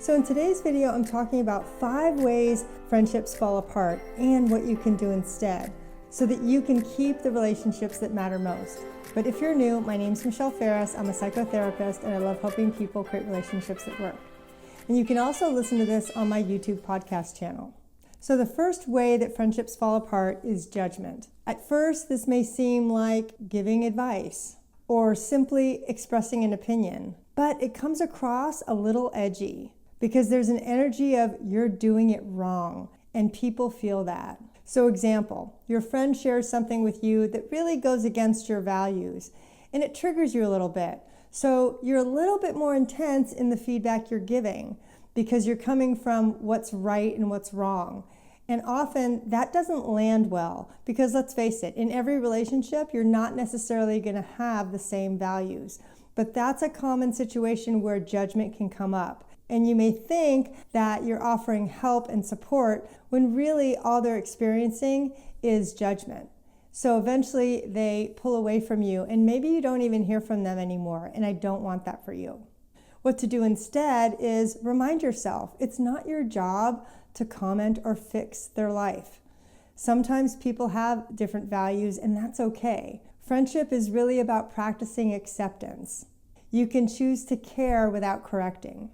So in today's video, I'm talking about 5 ways friendships fall apart and what you can do instead so that you can keep the relationships that matter most. But if you're new, my name's Michelle Ferris. I'm a psychotherapist and I love helping people create relationships that work. And you can also listen to this on my YouTube podcast channel. So the first way that friendships fall apart is judgment. At first, this may seem like giving advice or simply expressing an opinion, but it comes across a little edgy because there's an energy of you're doing it wrong and people feel that. So example, your friend shares something with you that really goes against your values and it triggers you a little bit. So you're a little bit more intense in the feedback you're giving because you're coming from what's right and what's wrong. And often that doesn't land well because let's face it, in every relationship, you're not necessarily going to have the same values. But that's a common situation where judgment can come up. And you may think that you're offering help and support when really all they're experiencing is judgment. So eventually they pull away from you and maybe you don't even hear from them anymore. And I don't want that for you. What to do instead is remind yourself, it's not your job to comment or fix their life. Sometimes people have different values and that's okay. Friendship is really about practicing acceptance. You can choose to care without correcting.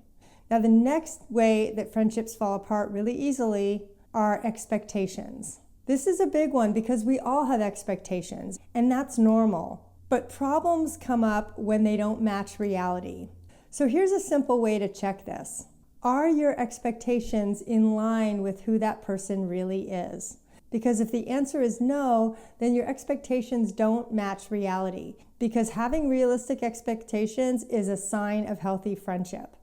Now, the next way that friendships fall apart really easily are expectations. This is a big one because we all have expectations, and that's normal. But problems come up when they don't match reality. So here's a simple way to check this. Are your expectations in line with who that person really is? Because if the answer is no, then your expectations don't match reality. Because having realistic expectations is a sign of healthy friendship.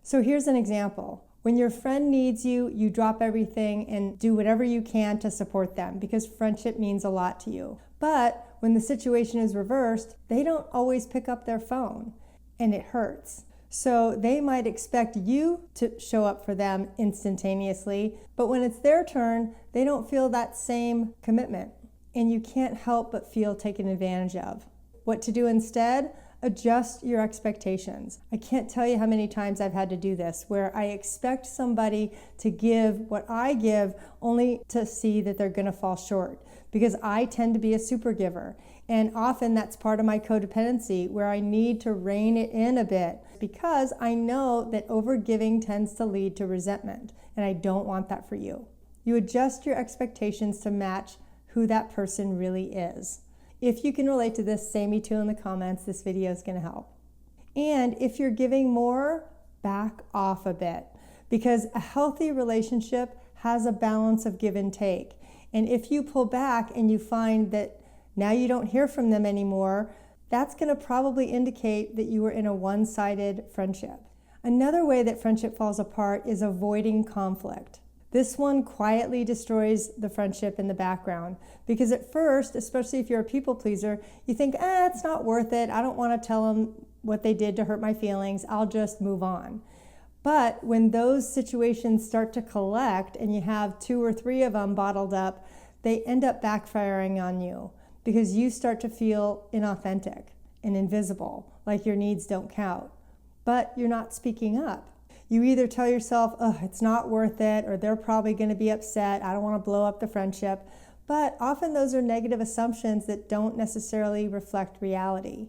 So here's an example. When your friend needs you, you drop everything and do whatever you can to support them because friendship means a lot to you. But when the situation is reversed, they don't always pick up their phone and it hurts. So they might expect you to show up for them instantaneously, but when it's their turn, they don't feel that same commitment and you can't help but feel taken advantage of. What to do instead? Adjust your expectations. I can't tell you how many times I've had to do this, where I expect somebody to give what I give only to see that they're going to fall short, because I tend to be a super giver. And often that's part of my codependency, where I need to rein it in a bit, because I know that overgiving tends to lead to resentment, and I don't want that for you. You adjust your expectations to match who that person really is. If you can relate to this, say me too in the comments. This video is going to help. And if you're giving more, back off a bit, because a healthy relationship has a balance of give and take. And if you pull back and you find that now you don't hear from them anymore, that's going to probably indicate that you were in a one-sided friendship. Another way that friendship falls apart is avoiding conflict. This one quietly destroys the friendship in the background because at first, especially if you're a people pleaser, you think, it's not worth it. I don't want to tell them what they did to hurt my feelings. I'll just move on. But when those situations start to collect and you have 2 or 3 of them bottled up, they end up backfiring on you because you start to feel inauthentic and invisible, like your needs don't count. But you're not speaking up. You either tell yourself, it's not worth it, or they're probably going to be upset. I don't want to blow up the friendship. But often those are negative assumptions that don't necessarily reflect reality.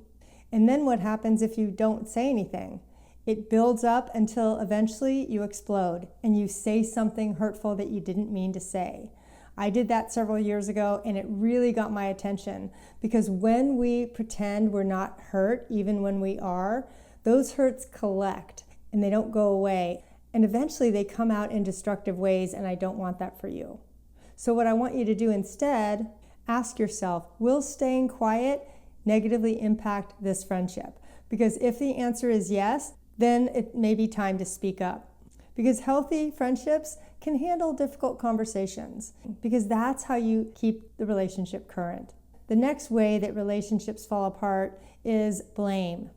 And then what happens if you don't say anything? It builds up until eventually you explode and you say something hurtful that you didn't mean to say. I did that several years ago and it really got my attention because when we pretend we're not hurt, even when we are, those hurts collect. And they don't go away. And eventually they come out in destructive ways, and I don't want that for you. So what I want you to do instead, ask yourself, will staying quiet negatively impact this friendship? Because if the answer is yes, then it may be time to speak up. Because healthy friendships can handle difficult conversations, because that's how you keep the relationship current. The next way that relationships fall apart is blame.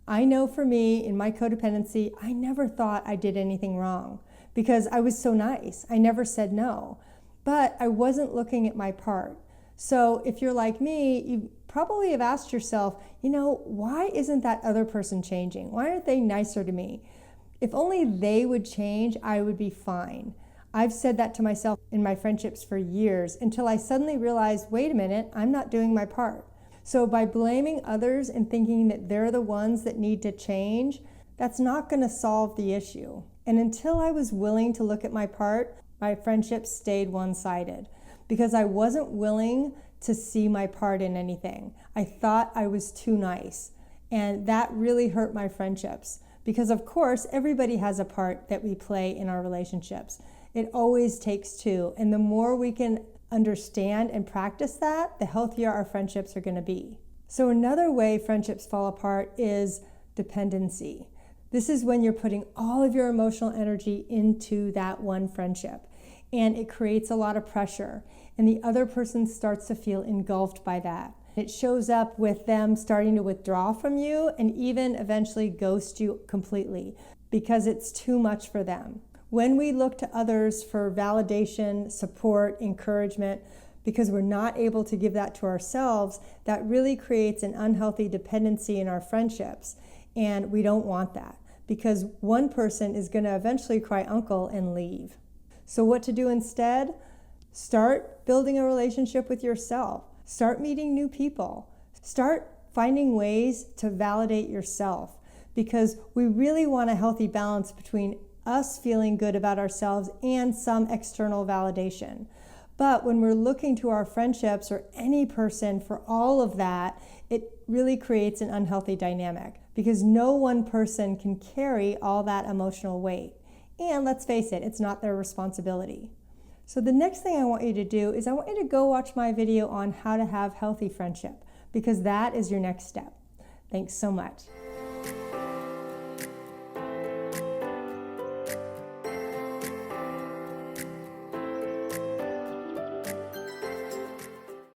I know for me, in my codependency, I never thought I did anything wrong because I was so nice. I never said no, but I wasn't looking at my part. So if you're like me, you probably have asked yourself, why isn't that other person changing? Why aren't they nicer to me? If only they would change, I would be fine. I've said that to myself in my friendships for years until I suddenly realized, wait a minute, I'm not doing my part. So by blaming others and thinking that they're the ones that need to change, that's not going to solve the issue. And until I was willing to look at my part, my friendships stayed one-sided because I wasn't willing to see my part in anything. I thought I was too nice. And that really hurt my friendships because, of course, everybody has a part that we play in our relationships. It always takes two. And the more we can understand and practice that, the healthier our friendships are going to be. So another way friendships fall apart is dependency. This is when you're putting all of your emotional energy into that one friendship. And it creates a lot of pressure. And the other person starts to feel engulfed by that. It shows up with them starting to withdraw from you and even eventually ghost you completely because it's too much for them. When we look to others for validation, support, encouragement, because we're not able to give that to ourselves, that really creates an unhealthy dependency in our friendships. And we don't want that because one person is going to eventually cry uncle and leave. So what to do instead? Start building a relationship with yourself. Start meeting new people. Start finding ways to validate yourself because we really want a healthy balance between us feeling good about ourselves and some external validation. But when we're looking to our friendships or any person for all of that, it really creates an unhealthy dynamic because no one person can carry all that emotional weight. And let's face it, it's not their responsibility. So the next thing I want you to do is I want you to go watch my video on how to have healthy friendship because that is your next step. Thanks so much.